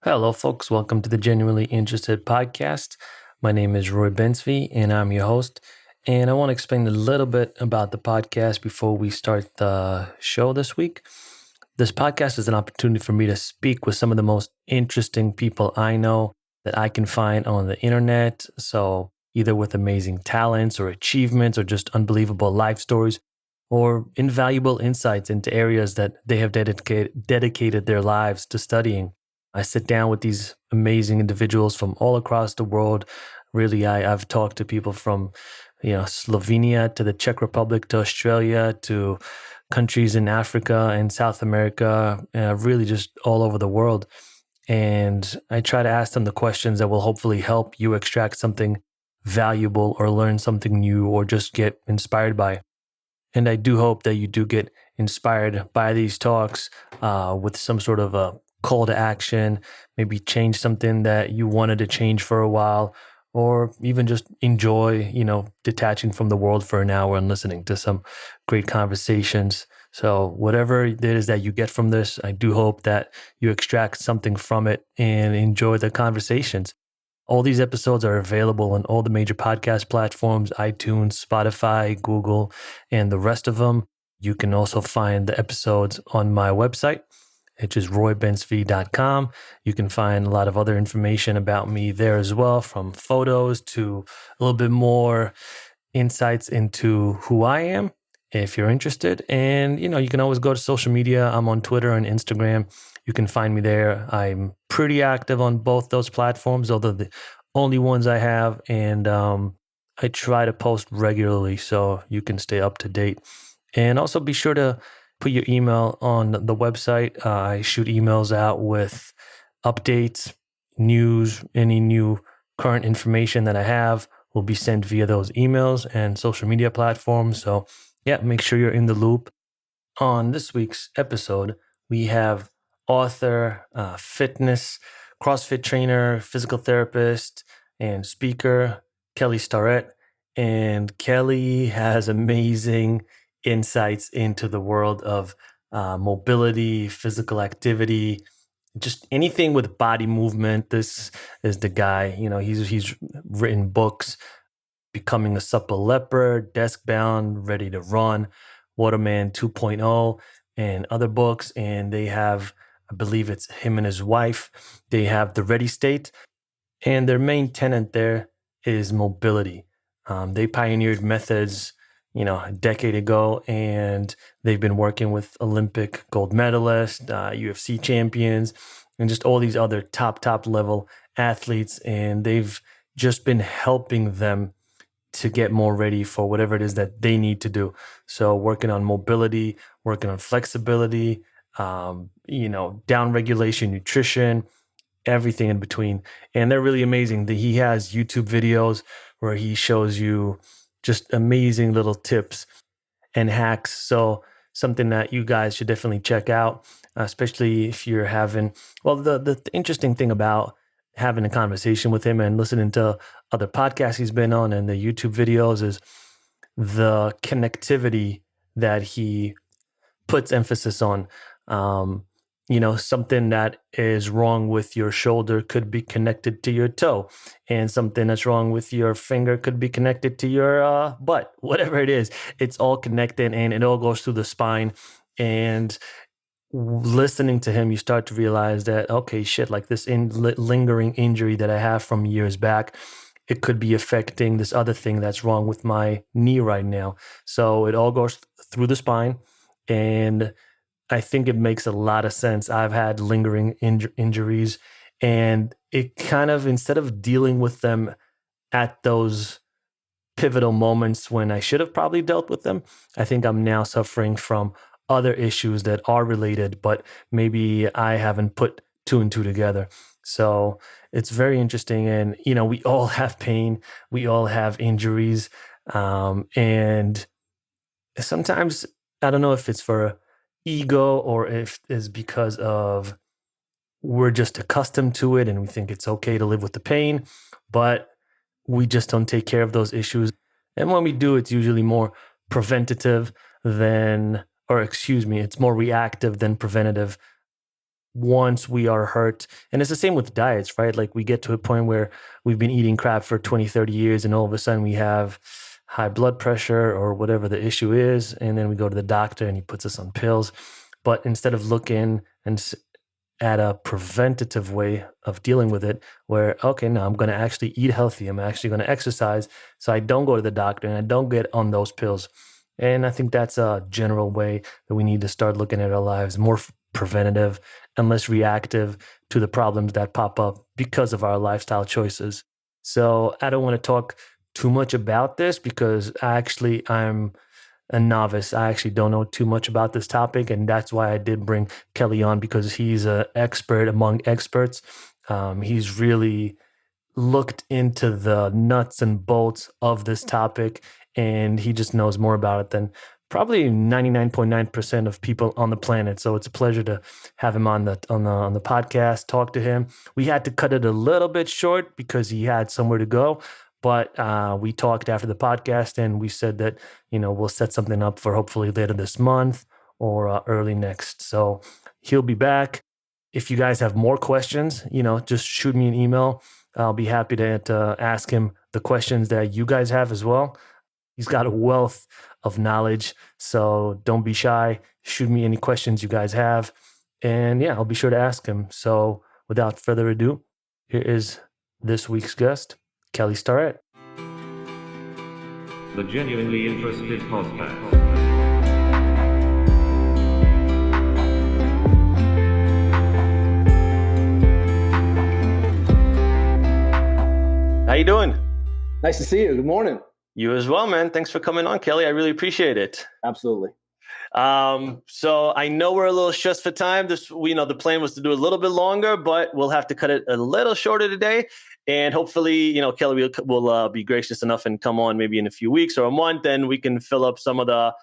Hello, folks. Welcome to the Genuinely Interested podcast. My name is Roy Bensby, and I'm your host. And I want to explain a little bit about the podcast before we start the show this week. This podcast is an opportunity for me to speak with some of the most interesting people I know that I can find on the internet. So, either with amazing talents or achievements or just unbelievable life stories or invaluable insights into areas that they have dedicated their lives to studying. I sit down with these amazing individuals from all across the world. Really, I've talked to people from, Slovenia to the Czech Republic to Australia to countries in Africa and South America, really just all over the world. And I try to ask them the questions that will hopefully help you extract something valuable or learn something new or just get inspired by. And I do hope that you do get inspired by these talks with some sort of a call to action, maybe change something that you wanted to change for a while, or even just enjoy, detaching from the world for an hour and listening to some great conversations. So, whatever it is that you get from this, I do hope that you extract something from it and enjoy the conversations. All these episodes are available on all the major podcast platforms: iTunes, Spotify, Google, and the rest of them. You can also find the episodes on my website, which is roybensv.com. You can find a lot of other information about me there as well, from photos to a little bit more insights into who I am if you're interested. And, you can always go to social media. I'm on Twitter and Instagram. You can find me there. I'm pretty active on both those platforms, although the only ones I have. And I try to post regularly so you can stay up to date. And also be sure to put your email on the website. I shoot emails out with updates, news, any new current information that I have will be sent via those emails and social media platforms. So, yeah, make sure you're in the loop. On this week's episode, we have author, fitness, CrossFit trainer, physical therapist, and speaker, Kelly Starrett. And Kelly has amazing insights into the world of mobility, physical activity, just anything with body movement. This is the guy. He's written books: Becoming a Supple Leopard, Desk Bound, Ready to Run, Waterman 2.0, and other books. And they have, I believe it's him and his wife, they have the Ready State. And their main tenet there is mobility. They pioneered methods, a decade ago, and they've been working with Olympic gold medalists, UFC champions, and just all these other top level athletes. And they've just been helping them to get more ready for whatever it is that they need to do. So working on mobility, working on flexibility, down regulation, nutrition, everything in between. And they're really amazing. He has YouTube videos where he shows you just amazing little tips and hacks. So something that you guys should definitely check out, especially if you're having, well, the interesting thing about having a conversation with him and listening to other podcasts he's been on and the YouTube videos is the connectivity that he puts emphasis on. Something that is wrong with your shoulder could be connected to your toe, and something that's wrong with your finger could be connected to your butt. Whatever it is, it's all connected and it all goes through the spine. And listening to him, you start to realize that, okay, shit, like this lingering injury that I have from years back, it could be affecting this other thing that's wrong with my knee right now. So it all goes through the spine. And I think it makes a lot of sense. I've had lingering injuries, and it kind of, instead of dealing with them at those pivotal moments when I should have probably dealt with them, I think I'm now suffering from other issues that are related, but maybe I haven't put two and two together. So it's very interesting. And, we all have pain, we all have injuries. And sometimes, I don't know if it's for ego or if it's because of we're just accustomed to it and we think it's okay to live with the pain, but we just don't take care of those issues. And when we do, it's usually more preventative than, or excuse me, it's more reactive than preventative. once we are hurt. And it's the same with diets, right? Like we get to a point where we've been eating crap for 20, 30 years and all of a sudden we have high blood pressure or whatever the issue is. And then we go to the doctor and he puts us on pills. But instead of looking at a preventative way of dealing with it, where, okay, now I'm going to actually eat healthy. I'm actually going to exercise so I don't go to the doctor and I don't get on those pills. And I think that's a general way that we need to start looking at our lives, more preventative and less reactive to the problems that pop up because of our lifestyle choices. So I don't want to talk too much about this because I'm a novice. I actually don't know too much about this topic, and that's why I did bring Kelly on, because he's an expert among experts. He's really looked into the nuts and bolts of this topic, and he just knows more about it than probably 99.9% of people on the planet. So it's a pleasure to have him on the podcast, talk to him. We had to cut it a little bit short because he had somewhere to go, but we talked after the podcast and we said that, we'll set something up for hopefully later this month or early next. So he'll be back. If you guys have more questions, just shoot me an email. I'll be happy to ask him the questions that you guys have as well. He's got a wealth of knowledge, so don't be shy. Shoot me any questions you guys have. And yeah, I'll be sure to ask him. So without further ado, here is this week's guest, Kelly Starrett. The Genuinely Interested Podcast. How you doing? Nice to see you. Good morning. You as well, man. Thanks for coming on, Kelly. I really appreciate it. Absolutely. So I know we're a little stressed for time. The plan was to do a little bit longer, but we'll have to cut it a little shorter today. And hopefully, Kelly will be gracious enough and come on maybe in a few weeks or a month, and we can fill up some of the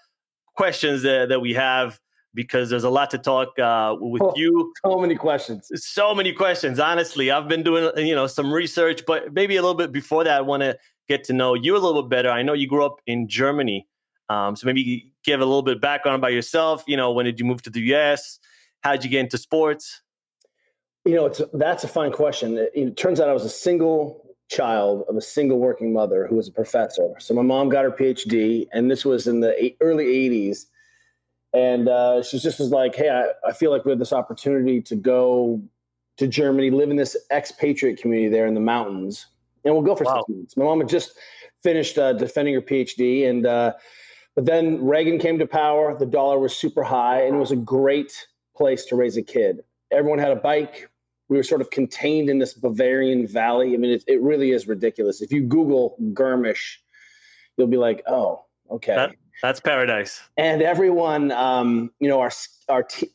questions that we have, because there's a lot to talk with you. So many questions. So many questions. Honestly, I've been doing, some research, but maybe a little bit before that, I want to get to know you a little bit better. I know you grew up in Germany. So maybe give a little bit of background about yourself. When did you move to the US? How did you get into sports? That's a fine question. It turns out I was a single child of a single working mother who was a professor. So my mom got her PhD, and this was in the early 80s. And she just was like, hey, I feel like we have this opportunity to go to Germany, live in this expatriate community there in the mountains, and we'll go for 6 months. My mom had just finished defending her PhD, and but then Reagan came to power. The dollar was super high, and it was a great place to raise a kid. Everyone had a bike. We were sort of contained in this Bavarian valley. I mean, it really is ridiculous. If you Google Garmisch, you'll be like, oh, okay. That's paradise. And everyone, our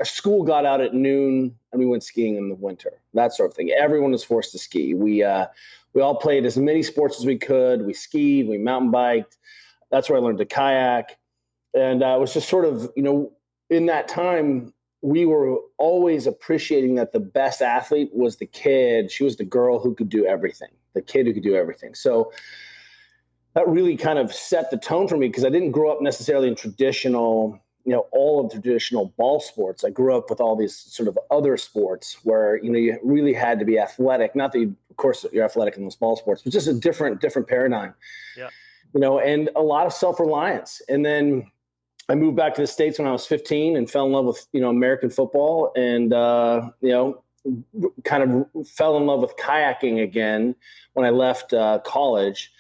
school got out at noon, and we went skiing in the winter, that sort of thing. Everyone was forced to ski. We all played as many sports as we could. We skied, we mountain biked. That's where I learned to kayak. And it was just sort of, in that time, we were always appreciating that the best athlete was the kid. She was the girl who could do everything, the kid who could do everything. So that really kind of set the tone for me, because I didn't grow up necessarily in traditional, all of the traditional ball sports. I grew up with all these sort of other sports where, you really had to be athletic. Not that of course you're athletic in those ball sports, but just a different paradigm. Yeah. And a lot of self-reliance. And then I moved back to the States when I was 15 and fell in love with, American football, and, kind of fell in love with kayaking again when I left college,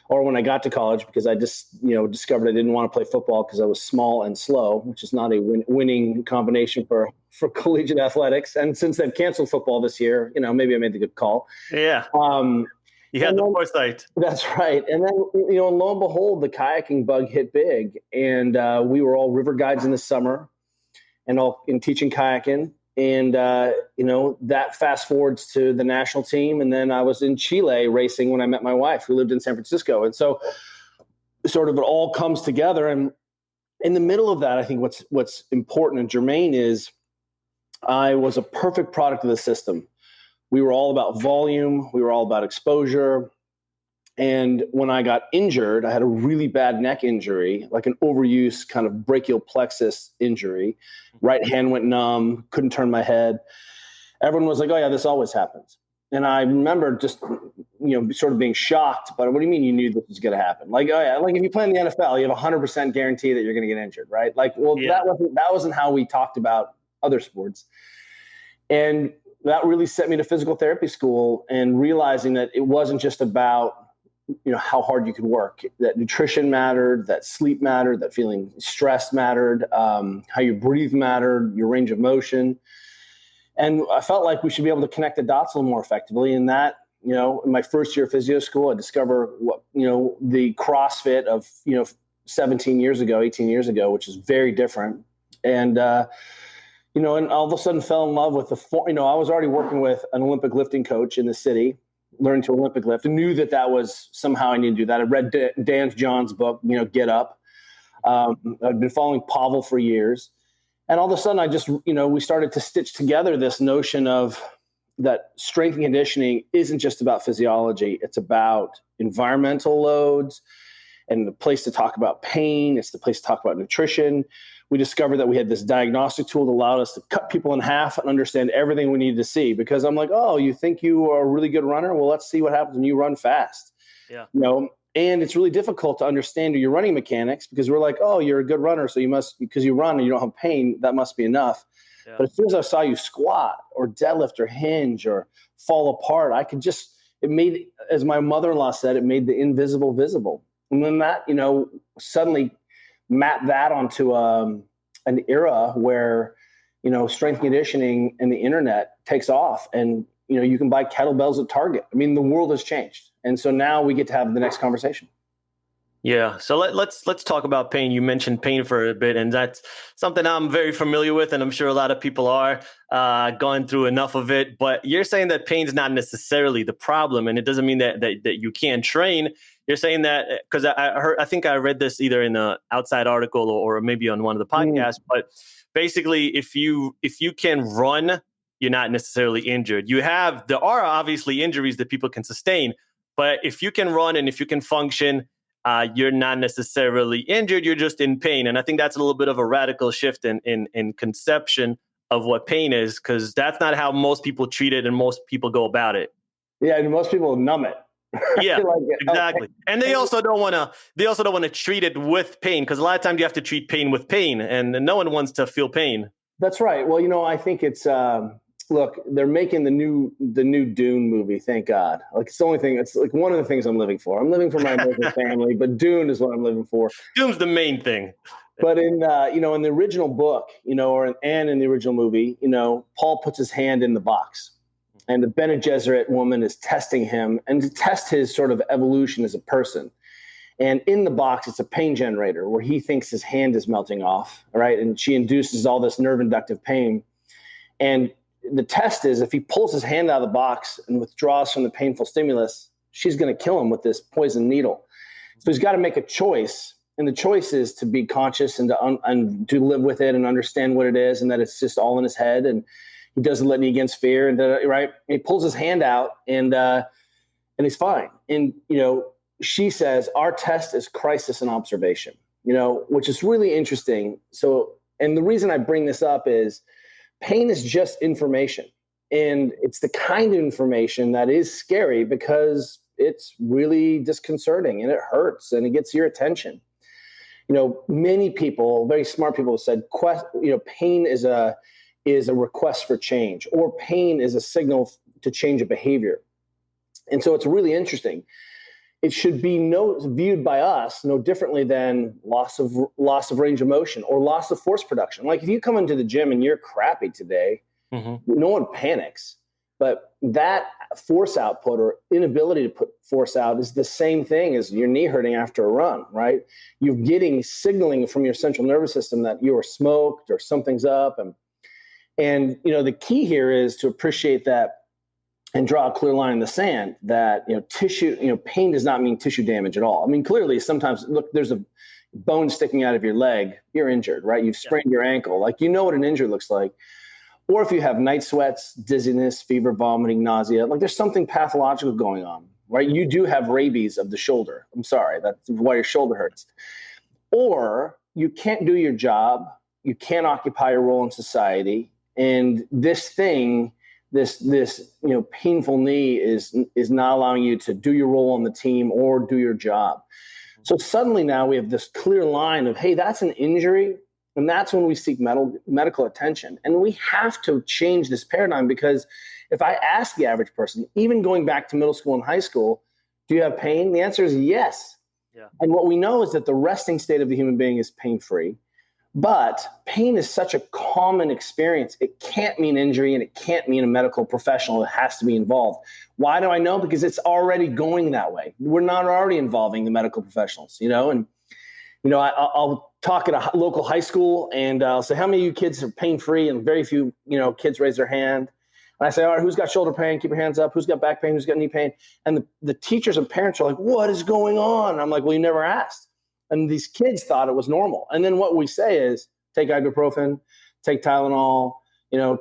or when I got to college, because I just, discovered I didn't want to play football because I was small and slow, which is not a winning combination for collegiate athletics. And since they've canceled football this year, maybe I made the good call. Yeah. You had the foresight. That's right. And then, and lo and behold, the kayaking bug hit big. And we were all river guides in the summer and all in teaching kayaking. And, that fast forwards to the national team. And then I was in Chile racing when I met my wife, who lived in San Francisco. And so sort of it all comes together. And in the middle of that, I think what's important and germane is I was a perfect product of the system. We were all about volume. We were all about exposure. And when I got injured, I had a really bad neck injury, like an overuse kind of brachial plexus injury. Right hand went numb, couldn't turn my head. everyone was like, oh yeah, this always happens. And I remember just, sort of being shocked, but what do you mean you knew this was going to happen? Like, oh yeah, like if you play in the NFL, you have 100% guarantee that you're going to get injured, right? Like, well, Yeah. that wasn't how we talked about other sports. And that really set me to physical therapy school and realizing that it wasn't just about, how hard you could work, that nutrition mattered, that sleep mattered, that feeling stressed mattered, how you breathe mattered, your range of motion. And I felt like we should be able to connect the dots a little more effectively. And that, in my first year of physio school, I discovered what, the CrossFit of, 17 years ago, 18 years ago, which is very different. And, and all of a sudden fell in love with I was already working with an Olympic lifting coach in the city, learning to Olympic lift, and knew that was somehow I need to do that. I read Dan John's book, Get Up. I'd been following Pavel for years. And all of a sudden I just, we started to stitch together this notion of that strength and conditioning isn't just about physiology. It's about environmental loads and the place to talk about pain. It's the place to talk about nutrition. We discovered that we had this diagnostic tool that allowed us to cut people in half and understand everything we needed to see. Because I'm like, oh, you think you are a really good runner? Well, let's see what happens when you run fast. Yeah. And it's really difficult to understand your running mechanics because we're like, oh, you're a good runner, so you must, because you run and you don't have pain, that must be enough. Yeah. But as soon as I saw you squat or deadlift or hinge or fall apart, I could just, it made, as my mother-in-law said, it made the invisible visible. And then that, suddenly map that onto an era where, strength conditioning and the internet takes off and, you can buy kettlebells at Target. I mean, the world has changed. And so now we get to have the next conversation. Yeah. So let's talk about pain. You mentioned pain for a bit, and that's something I'm very familiar with, and I'm sure a lot of people are going through enough of it. But you're saying that pain's not necessarily the problem, and it doesn't mean that you can't train. You're saying that because I think I read this either in an outside article or maybe on one of the podcasts. But basically, if you can run, you're not necessarily injured. There are obviously injuries that people can sustain, but if you can run and if you can function, you're not necessarily injured. You're just in pain. And I think that's a little bit of a radical shift in conception of what pain is, because that's not how most people treat it and most people go about it. Yeah, and most people numb it. Yeah, exactly. And they also don't want to treat it with pain, because a lot of times you have to treat pain with pain, and no one wants to feel pain. That's right. Well, I think it's look, they're making the new Dune movie. Thank God. Like, it's the only thing. It's like one of the things I'm living for. I'm living for my American family, but Dune is what I'm living for. Dune's the main thing. But in in the original book, and in the original movie, Paul puts his hand in the box, and the Bene Gesserit woman is testing him and to test his sort of evolution as a person. And in the box, it's a pain generator where he thinks his hand is melting off, right? And she induces all this nerve inductive pain. And the test is, if he pulls his hand out of the box and withdraws from the painful stimulus, she's going to kill him with this poison needle. So he's got to make a choice. And the choice is to be conscious and to live with it and understand what it is, and that it's just all in his head. And he doesn't let me against fear. And right. And he pulls his hand out and he's fine. And, she says, our test is crisis and observation, which is really interesting. So, and the reason I bring this up is pain is just information. And it's the kind of information that is scary because it's really disconcerting and it hurts and it gets your attention. Many people, very smart people have said, pain is a request for change, or pain is a signal to change a behavior. And so it's really interesting. It should be viewed by us no differently than loss of range of motion or loss of force production. Like, if you come into the gym and you're crappy today, no one panics. But that force output or inability to put force out is the same thing as your knee hurting after a run, right? You're getting signaling from your central nervous system that you are smoked or something's up. And the key here is to appreciate that and draw a clear line in the sand that, tissue, pain does not mean tissue damage at all. I mean, clearly sometimes, look, there's a bone sticking out of your leg, you're injured, right? You've sprained your ankle. Like, what an injury looks like. Or if you have night sweats, dizziness, fever, vomiting, nausea, like there's something pathological going on, right? You do have rabies of the shoulder. I'm sorry, that's why your shoulder hurts. Or you can't do your job. You can't occupy a role in society. And this thing painful knee is not allowing you to do your role on the team or do your job. So suddenly now we have this clear line of, hey, that's an injury. And that's when we seek medical attention. And we have to change this paradigm, because if I ask the average person, even going back to middle school and high school, do you have pain? The answer is yes. Yeah. And what we know is that the resting state of the human being is pain-free. But pain is such a common experience. It can't mean injury, and it can't mean a medical professional that has to be involved. Why do I know? Because it's already going that way. We're not already involving the medical professionals, and I'll talk at a local high school, and I'll say, how many of you kids are pain-free? And very few, kids raise their hand. And I say, all right, who's got shoulder pain? Keep your hands up. Who's got back pain? Who's got knee pain? And the teachers and parents are like, what is going on? And I'm like, well, you never asked. And these kids thought it was normal. And then what we say is, take ibuprofen, take Tylenol,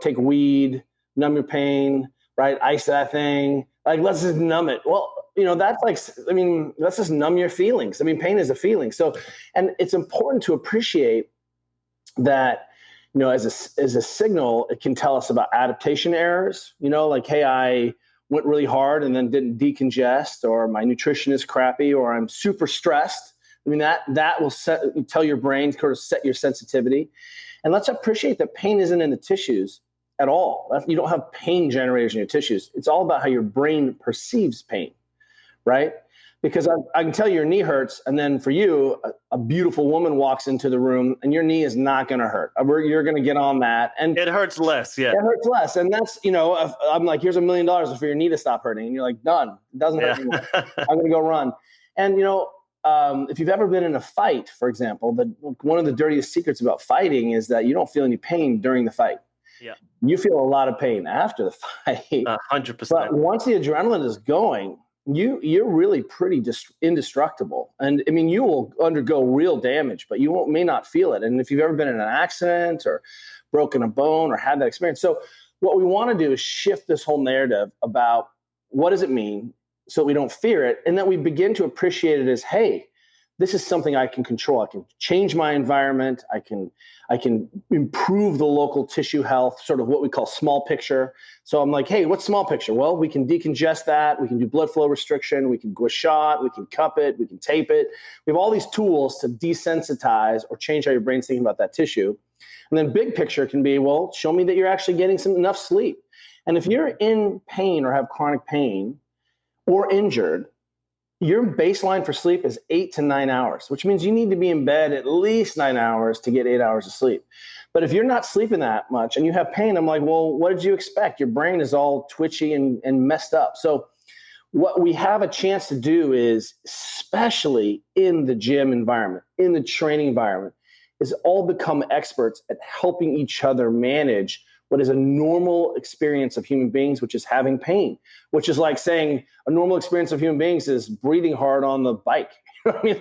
take weed, numb your pain, right? Ice that thing. Like, let's just numb it. Well, that's let's just numb your feelings. Pain is a feeling. So, and it's important to appreciate that, as a signal, it can tell us about adaptation errors, like, hey, I went really hard and then didn't decongest, or my nutrition is crappy, or I'm super stressed. That will tell your brain, sort of set your sensitivity. And let's appreciate that pain isn't in the tissues at all. You don't have pain generators in your tissues. It's all about how your brain perceives pain, right? Because I can tell you your knee hurts, and then for you, a beautiful woman walks into the room and your knee is not going to hurt. You're going to get on that. And it hurts less, yeah. It hurts less. And that's, I'm like, here's $1 million for your knee to stop hurting. And you're like, done. It doesn't hurt anymore. I'm going to go run. And, if you've ever been in a fight, for example, one of the dirtiest secrets about fighting is that you don't feel any pain during the fight. Yeah. You feel a lot of pain after the fight. 100%. But once the adrenaline is going, you're really pretty indestructible. And you will undergo real damage, but you may not feel it. And if you've ever been in an accident or broken a bone or had that experience. So what we want to do is shift this whole narrative about what does it mean, so we don't fear it, and that we begin to appreciate it as, hey, this is something I can control. I can change my environment. I can improve the local tissue health, sort of what we call small picture. So I'm like, hey, what's small picture? Well, we can decongest that. We can do blood flow restriction. We can go a shot. We can cup it. We can tape it. We have all these tools to desensitize or change how your brain's thinking about that tissue. And then big picture can be, well, show me that you're actually getting enough sleep. And if you're in pain or have chronic pain, or injured, your baseline for sleep is 8 to 9 hours, which means you need to be in bed at least 9 hours to get 8 hours of sleep. But if you're not sleeping that much and you have pain, I'm like, well, what did you expect? Your brain is all twitchy and messed up. So what we have a chance to do is, especially in the gym environment, in the training environment, is all become experts at helping each other manage what is a normal experience of human beings, which is having pain, which is like saying a normal experience of human beings is breathing hard on the bike.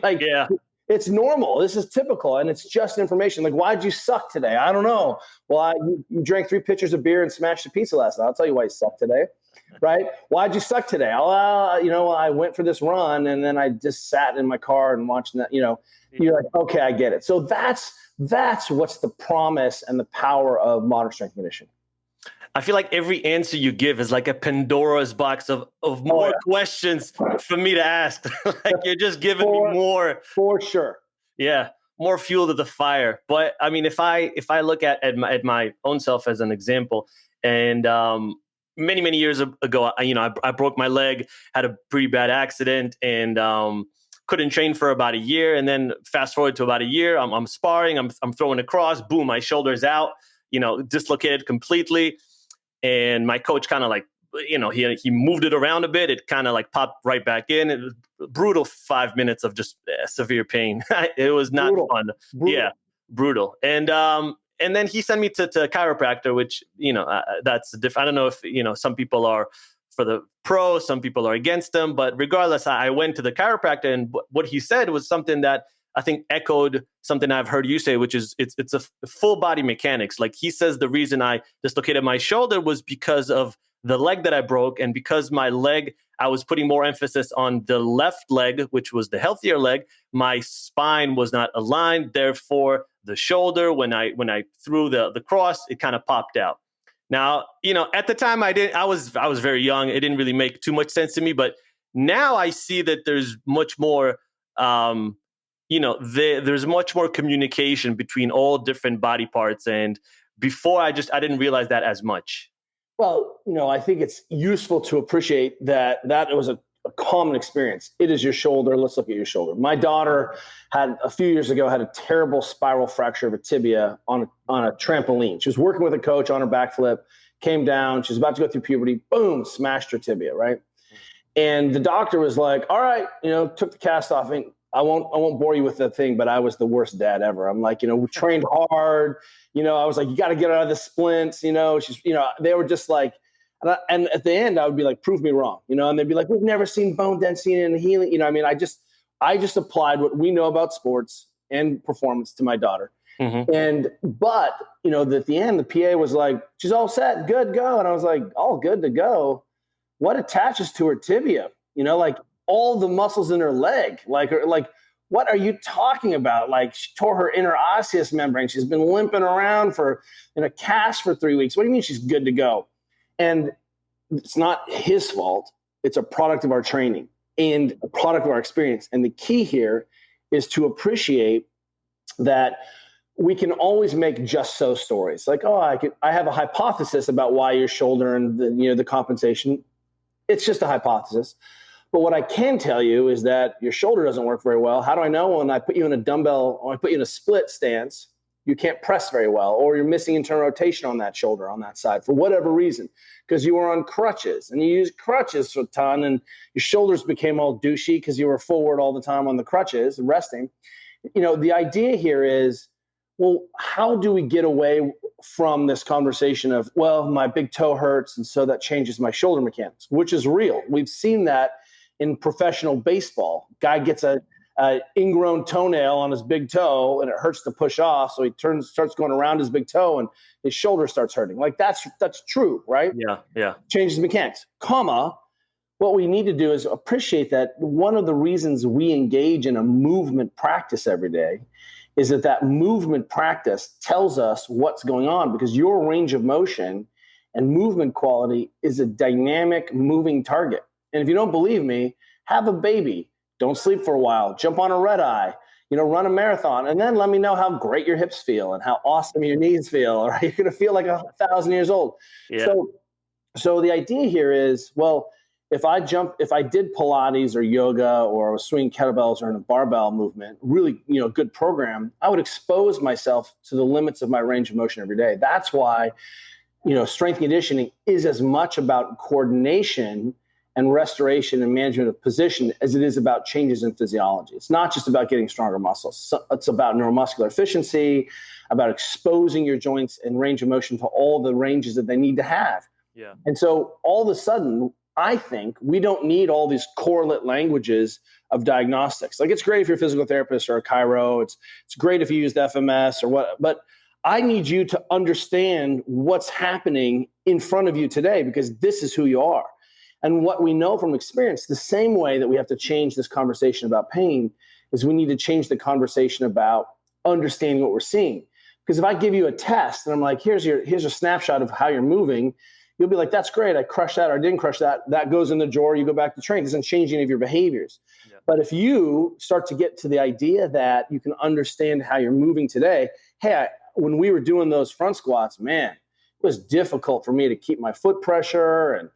Yeah. It's normal. This is typical, and it's just information. Like, why'd you suck today? I don't know. Well, you drank 3 pitchers of beer and smashed a pizza last night. I'll tell you why you suck today, right? Why'd you suck today? I went for this run, and then I just sat in my car and watched that. You're like, okay, I get it. So that's what's the promise and the power of modern strength and conditioning. I feel like every answer you give is like a Pandora's box of more questions for me to ask. Like, you're just giving me more. For sure. Yeah, more fuel to the fire. But if I look at my own self as an example, and many years ago, I broke my leg, had a pretty bad accident, and couldn't train for about a year. And then fast forward to about a year, I'm sparring, I'm throwing across, boom, my shoulder's out, dislocated completely. And my coach kind of like, he moved it around a bit. It kind of like popped right back in. It was brutal 5 minutes of just severe pain. It was not fun. Brutal. Yeah, brutal. And then he sent me to a chiropractor, which, that's different. I don't know if, some people are for the pro, some people are against them, but regardless, I went to the chiropractor, and what he said was something that I think echoed something I've heard you say, which is it's a full body mechanics. Like, he says the reason I dislocated my shoulder was because of the leg that I broke, and because my leg, I was putting more emphasis on the left leg, which was the healthier leg. My spine was not aligned. Therefore, the shoulder, when I threw the cross, it kind of popped out. Now, at the time I was very young. It didn't really make too much sense to me, but now I see that there's much more, there's much more communication between all different body parts. And before I didn't realize that as much. Well, I think it's useful to appreciate that it was a common experience. It is your shoulder. Let's look at your shoulder. My daughter had a few years ago had a terrible spiral fracture of a tibia on a trampoline. She was working with a coach on her backflip, came down. She was about to go through puberty. Boom, smashed her tibia. Right. And the doctor was like, all right, took the cast off. And I won't bore you with the thing, but I was the worst dad ever. I'm like, we trained hard. I was like, you got to get her out of the splints. She's, they were just like, and at the end, I would be like, prove me wrong, and they'd be like, we've never seen bone density and healing. I just applied what we know about sports and performance to my daughter. Mm-hmm. But at the end, the PA was like, she's all set, good, go. And I was like, all good to go. What attaches to her tibia? Like all the muscles in her leg, like what are you talking about? Like she tore her interosseous membrane. She's been limping around in a cast for 3 weeks. What do you mean she's good to go? And it's not his fault. It's a product of our training and a product of our experience. And the key here is to appreciate that we can always make just so stories. Like, I have a hypothesis about why your shoulder and the compensation. It's just a hypothesis. But what I can tell you is that your shoulder doesn't work very well. How do I know? When I put you in a dumbbell or I put you in a split stance, you can't press very well, or you're missing internal rotation on that shoulder, on that side, for whatever reason, because you were on crutches and you used crutches for a ton and your shoulders became all douchey because you were forward all the time on the crutches and resting. The idea here is, well, how do we get away from this conversation of, well, my big toe hurts and so that changes my shoulder mechanics, which is real. We've seen that in professional baseball. Guy gets a ingrown toenail on his big toe and it hurts to push off. So he starts going around his big toe and his shoulder starts hurting. Like that's true, right? Yeah. Changes mechanics, what we need to do is appreciate that one of the reasons we engage in a movement practice every day is that movement practice tells us what's going on, because your range of motion and movement quality is a dynamic moving target. And if you don't believe me, have a baby. Don't sleep for a while. Jump on a red eye. Run a marathon, and then let me know how great your hips feel and how awesome your knees feel. Right? You're going to feel like 1,000 years old. Yeah. So the idea here is, well, if I did Pilates or yoga or I was swinging kettlebells or in a barbell movement, really, good program, I would expose myself to the limits of my range of motion every day. That's why, strength conditioning is as much about coordination and restoration and management of position as it is about changes in physiology. It's not just about getting stronger muscles. It's about neuromuscular efficiency, about exposing your joints and range of motion to all the ranges that they need to have. Yeah. And so all of a sudden, I think we don't need all these correlate languages of diagnostics. Like, it's great if you're a physical therapist or a chiro. It's great if you used FMS or what, but I need you to understand what's happening in front of you today, because this is who you are. And what we know from experience, the same way that we have to change this conversation about pain is we need to change the conversation about understanding what we're seeing. Because if I give you a test and I'm like, here's a snapshot of how you're moving, you'll be like, that's great. I crushed that or I didn't crush that. That goes in the drawer. You go back to train. It doesn't change any of your behaviors. Yeah. But if you start to get to the idea that you can understand how you're moving today, when we were doing those front squats, man, it was difficult for me to keep my foot pressure, and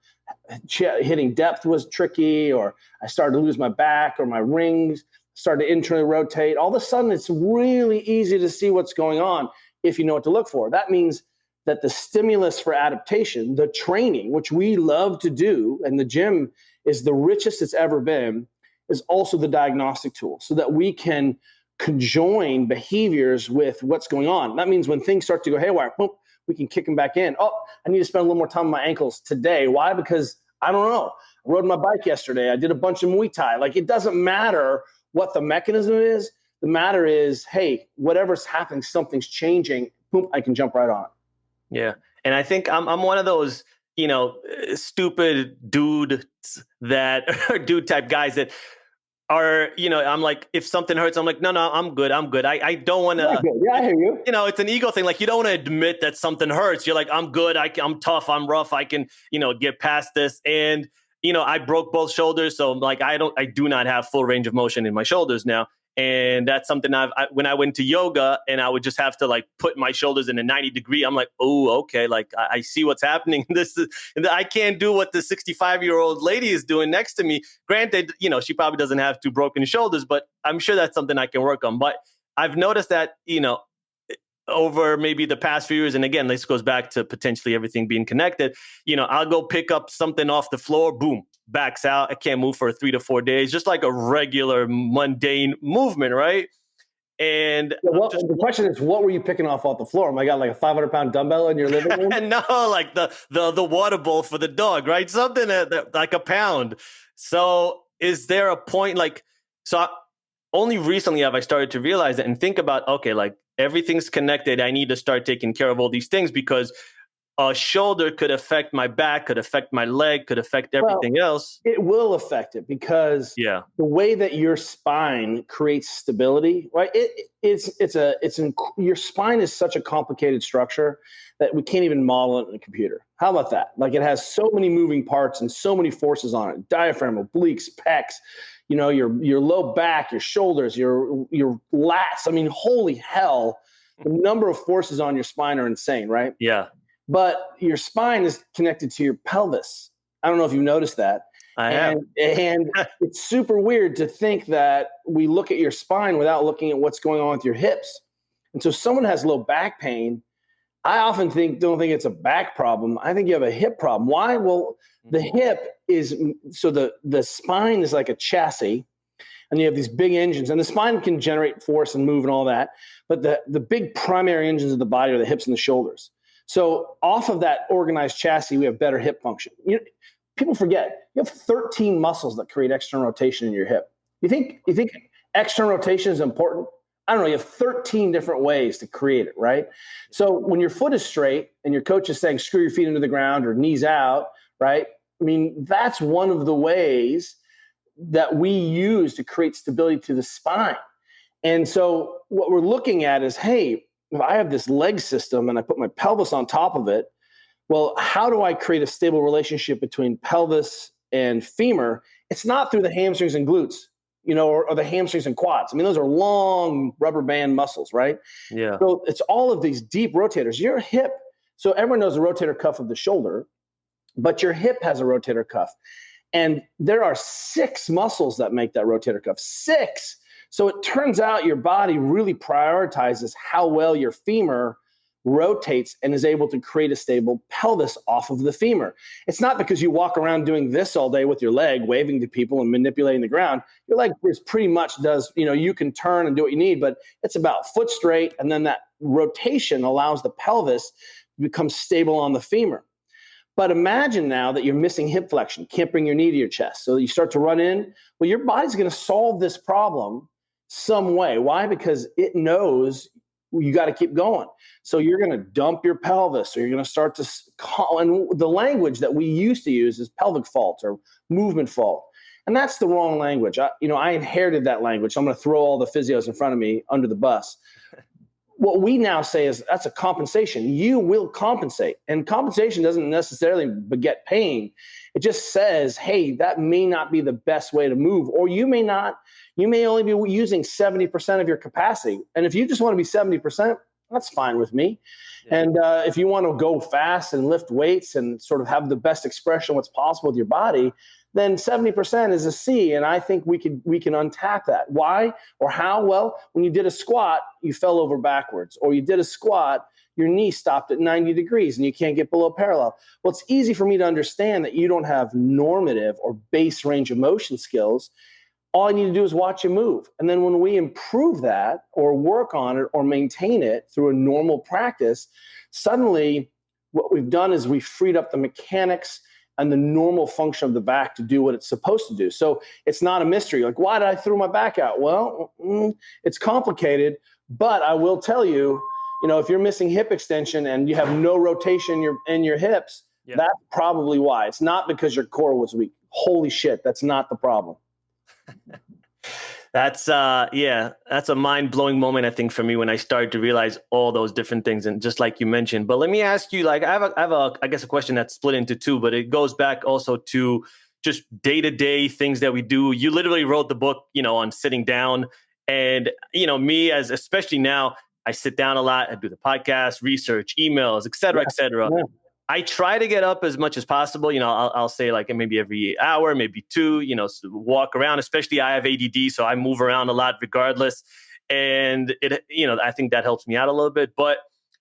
hitting depth was tricky, or I started to lose my back, or my rings started to internally rotate. All of a sudden, it's really easy to see what's going on if you know what to look for. That means that the stimulus for adaptation, the training, which we love to do, and the gym is the richest it's ever been, is also the diagnostic tool, so that we can conjoin behaviors with what's going on. That means when things start to go haywire, boom, we can kick them back in. Oh, I need to spend a little more time on my ankles today. Why? Because I don't know. I rode my bike yesterday. I did a bunch of Muay Thai. Like, it doesn't matter what the mechanism is. The matter is, hey, whatever's happening, something's changing. Boom, I can jump right on it. Yeah. And I think I'm one of those, stupid dude type guys that are, I'm like, if something hurts, I'm like, no, I'm good. I don't want Yeah, to, good. Yeah, I hear you. it's an ego thing. Like, you don't want to admit that something hurts. You're like, I'm good. I'm tough. I'm rough. I can, get past this. And, I broke both shoulders. So like, I do not have full range of motion in my shoulders now. And that's something when I went to yoga and I would just have to like put my shoulders in a 90-degree, I'm like, oh, okay. Like I see what's happening. I can't do what the 65-year-old lady is doing next to me. Granted, she probably doesn't have two broken shoulders, but I'm sure that's something I can work on. But I've noticed that, over maybe the past few years, and again, this goes back to potentially everything being connected, I'll go pick up something off the floor, boom, backs out. I can't move for 3 to 4 days, just like a regular mundane movement, right? And Yeah, the question is, what were you picking off the floor? Am I got like a 500-pound dumbbell in your living room? No, like the water bowl for the dog, right? Something that like a pound. So is there a point only recently have I started to realize that and think about, okay, like everything's connected. I need to start taking care of all these things because a shoulder could affect my back, could affect my leg, could affect everything else. It will affect it because the way that your spine creates stability, right? Your spine is such a complicated structure that we can't even model it in a computer. How about that? Like it has so many moving parts and so many forces on it: diaphragm, obliques, pecs, your low back, your shoulders, your lats. I mean, holy hell, the number of forces on your spine are insane, right? Yeah. But your spine is connected to your pelvis. I don't know if you've noticed that. I have. And it's super weird to think that we look at your spine without looking at what's going on with your hips. And so someone has low back pain. I often don't think it's a back problem. I think you have a hip problem. Why? Well, the hip is, so the spine is like a chassis, and you have these big engines, and the spine can generate force and move and all that. But the big primary engines of the body are the hips and the shoulders. So off of that organized chassis, we have better hip function. People forget you have 13 muscles that create external rotation in your hip. You think external rotation is important? I don't know. You have 13 different ways to create it, right? So when your foot is straight and your coach is saying, screw your feet into the ground or knees out, right? I mean, that's one of the ways that we use to create stability to the spine. And so what we're looking at is, hey, if I have this leg system and I put my pelvis on top of it, well, how do I create a stable relationship between pelvis and femur? It's not through the hamstrings and glutes, or the hamstrings and quads. I mean, those are long rubber band muscles, right? Yeah. So it's all of these deep rotators. Your hip, so everyone knows the rotator cuff of the shoulder, but your hip has a rotator cuff. And there are 6 muscles that make that rotator cuff. 6. So it turns out your body really prioritizes how well your femur rotates and is able to create a stable pelvis off of the femur. It's not because you walk around doing this all day with your leg, waving to people and manipulating the ground. Your leg is pretty much does, you can turn and do what you need, but it's about foot straight. And then that rotation allows the pelvis to become stable on the femur. But imagine now that you're missing hip flexion, can't bring your knee to your chest. So you start to run in. Well, your body's going to solve this problem some way. Why? Because it knows you got to keep going. So you're going to dump your pelvis, or you're going to start to and the language that we used to use is pelvic fault or movement fault. And that's the wrong language. I inherited that language. So I'm going to throw all the physios in front of me under the bus. What we now say is that's a compensation. You will compensate. And compensation doesn't necessarily beget pain. It just says, hey, that may not be the best way to move, or you may only be using 70% of your capacity. And if you just want to be 70%, that's fine with me. Yeah. And if you want to go fast and lift weights and sort of have the best expression of what's possible with your body, then 70% is a C. And I think we can untap that. Why or how? Well, when you did a squat, you fell over backwards, or you did a squat, your knee stopped at 90 degrees and you can't get below parallel. Well, it's easy for me to understand that you don't have normative or base range of motion skills. All you need to do is watch you move. And then when we improve that or work on it or maintain it through a normal practice, suddenly what we've done is we freed up the mechanics and the normal function of the back to do what it's supposed to do. So it's not a mystery. Like, why did I throw my back out? Well, it's complicated, but I will tell you, if you're missing hip extension and you have no rotation in your hips, that's probably why. It's not because your core was weak. Holy shit, that's not the problem. That's a mind-blowing moment, I think, for me when I started to realize all those different things, and just like you mentioned. But let me ask you, like, I guess a question that's split into two, but it goes back also to just day-to-day things that we do. You literally wrote the book, on sitting down, and me, as especially now, I sit down a lot. I do the podcast, research, emails, et cetera, et cetera. Yeah. I try to get up as much as possible. I'll say like maybe every hour, maybe two, walk around, especially I have ADD. So I move around a lot regardless. And I think that helps me out a little bit. But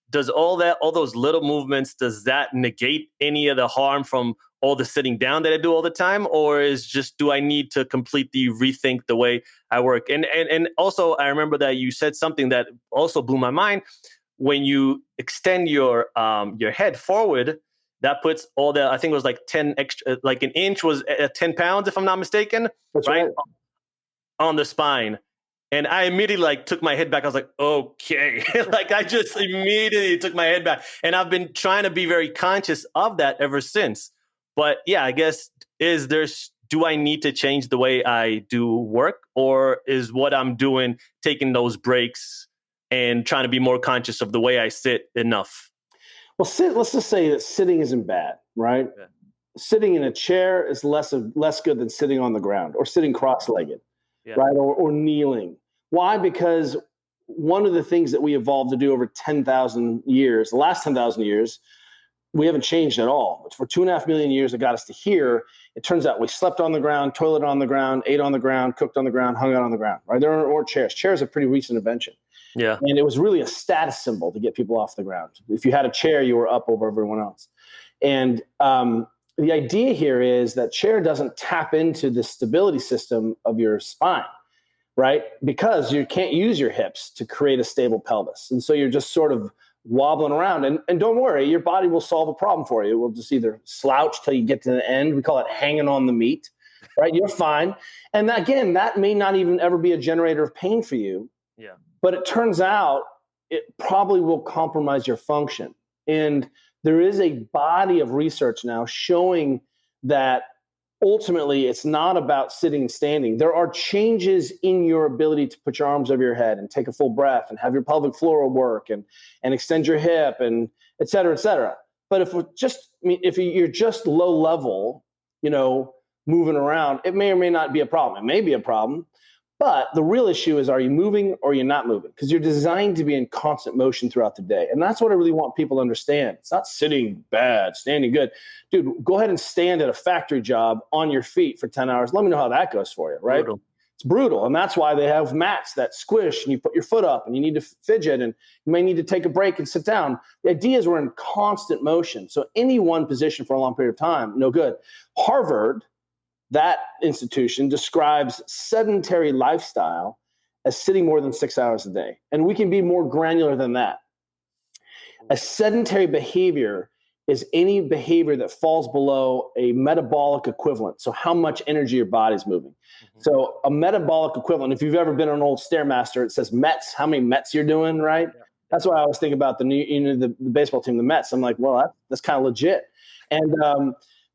does all those little movements, does that negate any of the harm from all the sitting down that I do all the time? Or do I need to completely rethink the way I work? And also I remember that you said something that also blew my mind. When you extend your head forward, that puts all I think it was like 10 extra, like an inch was 10 pounds, if I'm not mistaken, That's right. on the spine. And I immediately took my head back. I was like, okay. I just immediately took my head back. And I've been trying to be very conscious of that ever since. But yeah, I guess do I need to change the way I do work, or is what I'm doing taking those breaks and trying to be more conscious of the way I sit enough? Well, let's just say that sitting isn't bad, right? Yeah. Sitting in a chair is less good than sitting on the ground or sitting cross-legged, right? Or kneeling. Why? Because one of the things that we evolved to do over 10,000 years, the last 10,000 years, we haven't changed at all. But for 2.5 million years, it got us to here. It turns out we slept on the ground, toilet on the ground, ate on the ground, cooked on the ground, hung out on the ground, right? There weren't chairs. Chairs are a pretty recent invention. Yeah. And it was really a status symbol to get people off the ground. If you had a chair, you were up over everyone else. And the idea here is that chair doesn't tap into the stability system of your spine, right? Because you can't use your hips to create a stable pelvis. And so you're just sort of wobbling around. And don't worry, your body will solve a problem for you. It will just either slouch till you get to the end. We call it hanging on the meat, right? You're fine. And again, that may not even ever be a generator of pain for you. Yeah. But it turns out it probably will compromise your function. And there is a body of research now showing that ultimately it's not about sitting and standing. There are changes in your ability to put your arms over your head and take a full breath and have your pelvic floor work and extend your hip and et cetera, et cetera. But if you're just low level, moving around, it may or may not be a problem. It may be a problem. But the real issue is, are you moving or are you not moving? Because you're designed to be in constant motion throughout the day. And that's what I really want people to understand. It's not sitting bad, standing good. Dude, go ahead and stand at a factory job on your feet for 10 hours. Let me know how that goes for you, right? Brutal. It's brutal. And that's why they have mats that squish and you put your foot up and you need to fidget and you may need to take a break and sit down. The idea is we're in constant motion. So any one position for a long period of time, no good. Harvard, that institution, describes sedentary lifestyle as sitting more than 6 hours a day. And we can be more granular than that. A sedentary behavior is any behavior that falls below a metabolic equivalent. So how much energy your body's moving. Mm-hmm. So a metabolic equivalent, if you've ever been on an old Stairmaster, it says Mets, how many Mets you're doing, right? Yeah. That's why I always think about the baseball team, the Mets. I'm like, well, that's kind of legit. And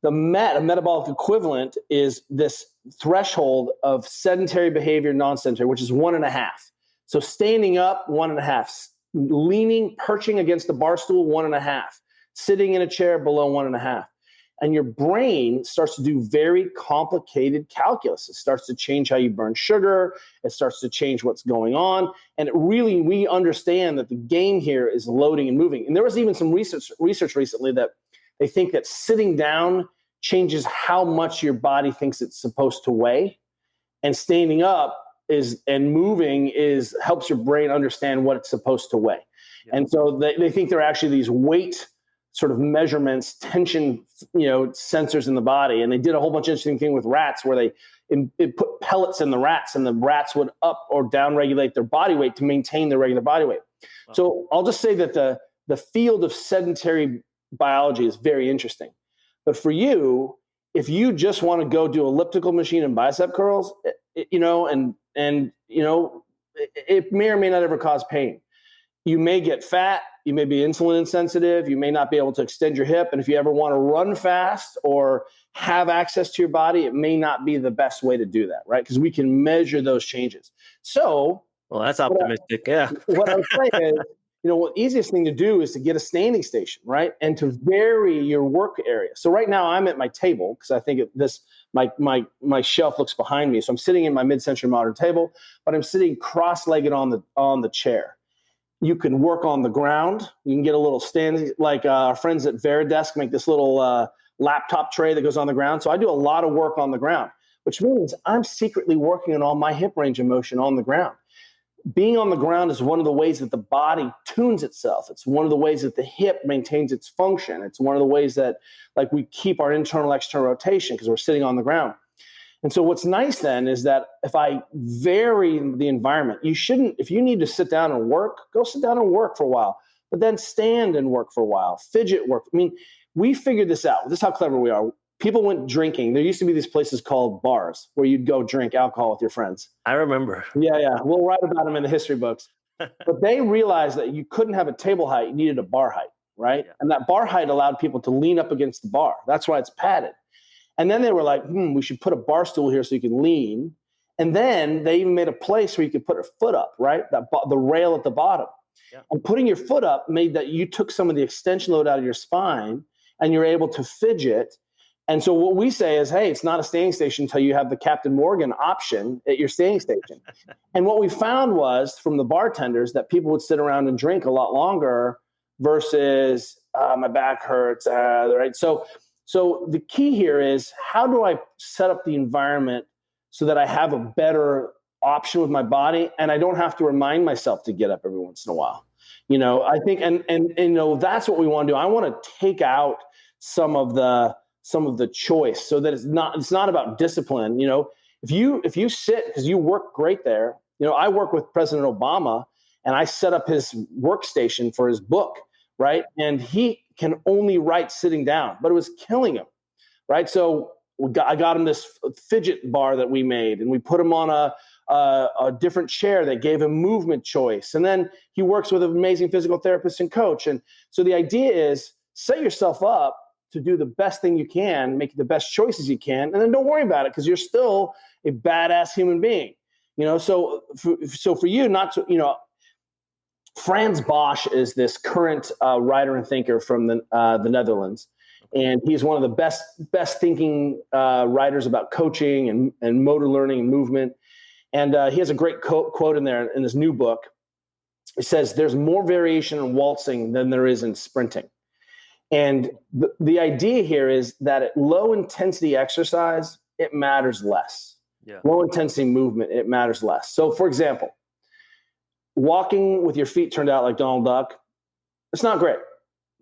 a metabolic equivalent is this threshold of sedentary behavior, non-sedentary, which is 1.5. So standing up, 1.5. Leaning, perching against the bar stool, 1.5. Sitting in a chair, below 1.5. And your brain starts to do very complicated calculus. It starts to change how you burn sugar. It starts to change what's going on. And we understand that the game here is loading and moving. And there was even some research recently that they think that sitting down changes how much your body thinks it's supposed to weigh, and standing up and moving helps your brain understand what it's supposed to weigh. Yeah. And so they think there are actually these weight sort of measurements, tension, sensors in the body. And they did a whole bunch of interesting things with rats where they put pellets in the rats, and the rats would up or down regulate their body weight to maintain their regular body weight. Wow. So I'll just say that the field of sedentary biology is very interesting. But for you, if you just want to go do elliptical machine and bicep curls, it may or may not ever cause pain. you may get fat, you may be insulin insensitive, you may not be able to extend your hip. And if you ever want to run fast or have access to your body, it may not be the best way to do that, right? Because we can measure those changes. So Well, that's optimistic. Yeah. what I'm saying is, what easiest thing to do is to get a standing station, right? And to vary your work area. So right now I'm at my table because I think my shelf looks behind me. So I'm sitting in my mid-century modern table, but I'm sitting cross-legged on the chair. You can work on the ground. You can get a little stand, like our friends at Veridesk make this little laptop tray that goes on the ground. So I do a lot of work on the ground, which means I'm secretly working on all my hip range of motion on the ground. Being on the ground is one of the ways that the body tunes itself. It's one of the ways that the hip maintains its function. It's one of the ways that we keep our internal, external rotation because we're sitting on the ground. And so what's nice then is that if I vary the environment, if you need to sit down and work, go sit down and work for a while, but then stand and work for a while, fidget work. I mean, we figured this out. This is how clever we are. People went drinking. There used to be these places called bars where you'd go drink alcohol with your friends. I remember. Yeah. We'll write about them in the history books. But they realized that you couldn't have a table height. You needed a bar height, right? Yeah. And that bar height allowed people to lean up against the bar. That's why it's padded. And then they were like, we should put a bar stool here so you can lean. And then they even made a place where you could put a foot up, right? The rail at the bottom. Yeah. And putting your foot up made that you took some of the extension load out of your spine and you're able to fidget. And so what we say is, hey, it's not a standing station until you have the Captain Morgan option at your standing station. And what we found was from the bartenders that people would sit around and drink a lot longer versus my back hurts, right? So the key here is, how do I set up the environment so that I have a better option with my body and I don't have to remind myself to get up every once in a while? I think, and that's what we want to do. I want to take out some of the choice so that it's not about discipline. If you sit, because you work great there, I work with President Obama and I set up his workstation for his book, right? And he can only write sitting down, but it was killing him, right? So I got him this fidget bar that we made, and we put him on a different chair that gave him movement choice. And then he works with an amazing physical therapist and coach. And so the idea is, set yourself up to do the best thing you can, make the best choices you can, and then don't worry about it because you're still a badass human being. So for you not to, Frans Bosch is this current writer and thinker from the Netherlands, and he's one of the best thinking writers about coaching and motor learning and movement. And he has a great quote in there in his new book. It says, "There's more variation in waltzing than there is in sprinting." And the idea here is that at low intensity exercise, it matters less. Yeah. Low intensity movement, it matters less. So for example, walking with your feet turned out like Donald Duck, it's not great,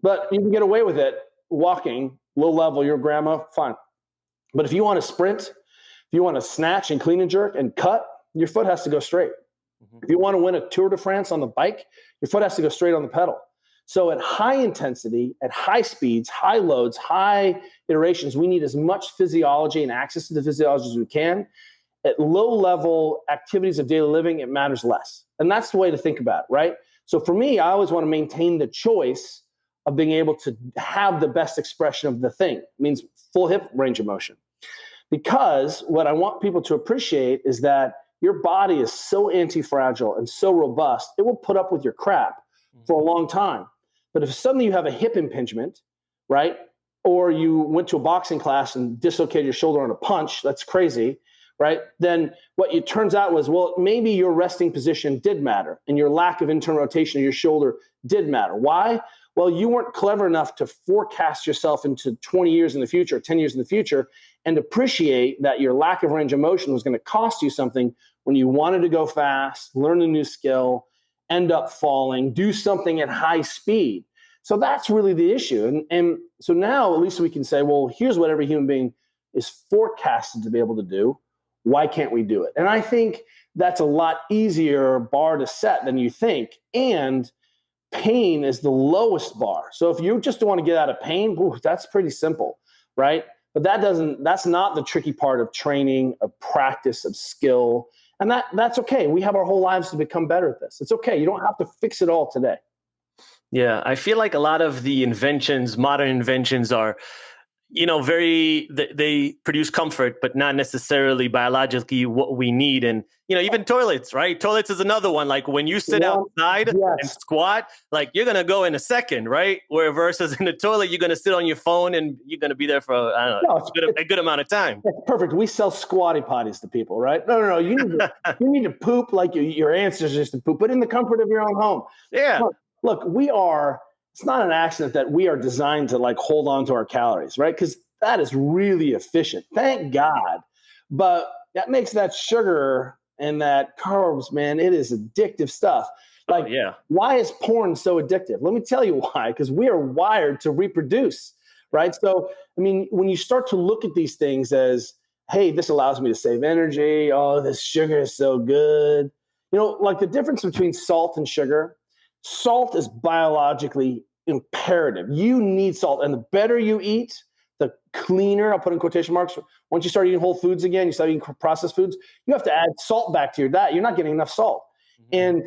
but you can get away with it walking low level, your grandma, fine. But if you want to sprint, if you want to snatch and clean and jerk and cut, your foot has to go straight. Mm-hmm. If you want to win a Tour de France on the bike, your foot has to go straight on the pedal. So at high intensity, at high speeds, high loads, high iterations, we need as much physiology and access to the physiology as we can. At low level activities of daily living, it matters less. And that's the way to think about it, right? So for me, I always want to maintain the choice of being able to have the best expression of the thing. It means full hip range of motion. Because what I want people to appreciate is that your body is so anti-fragile and so robust, it will put up with your crap for a long time. But if suddenly you have a hip impingement, right? Or you went to a boxing class and dislocated your shoulder on a punch, that's crazy, right? Then what it turns out was, well, maybe your resting position did matter and your lack of internal rotation of your shoulder did matter. Why? Well, you weren't clever enough to forecast yourself into 20 years in the future, 10 years in the future, and appreciate that your lack of range of motion was going to cost you something when you wanted to go fast, learn a new skill, end up falling, do something at high speed. So that's really the issue. And so now at least we can say, well, here's what every human being is forecasted to be able to do. Why can't we do it? And I think that's a lot easier bar to set than you think. And pain is the lowest bar. So if you just want to get out of pain, that's pretty simple, right? But that's not the tricky part of training, of practice, of skill. And that's okay. We have our whole lives to become better at this. It's okay. You don't have to fix it all today. Yeah, I feel like a lot of the inventions, modern inventions, are, they produce comfort, but not necessarily biologically what we need. And, even toilets, right? Toilets is another one. Like when you sit outside and squat, like you're going to go in a second, right? Where versus in the toilet, you're going to sit on your phone and you're going to be there for, a good amount of time. It's perfect. We sell squatty potties to people, right? No. You need to poop like your ancestors to poop, but in the comfort of your own home. Yeah. Look, it's not an accident that we are designed to like hold on to our calories, right? Because that is really efficient. Thank God. But that makes that sugar and that carbs, man, it is addictive stuff. Like, why is porn so addictive? Let me tell you why. Because we are wired to reproduce, right? So, I mean, when you start to look at these things as, hey, this allows me to save energy. Oh, this sugar is so good. Like the difference between salt and sugar. Salt is biologically imperative. You need salt. And the better you eat, the cleaner, I'll put in quotation marks. Once you start eating whole foods again, you start eating processed foods, you have to add salt back to your diet. You're not getting enough salt. And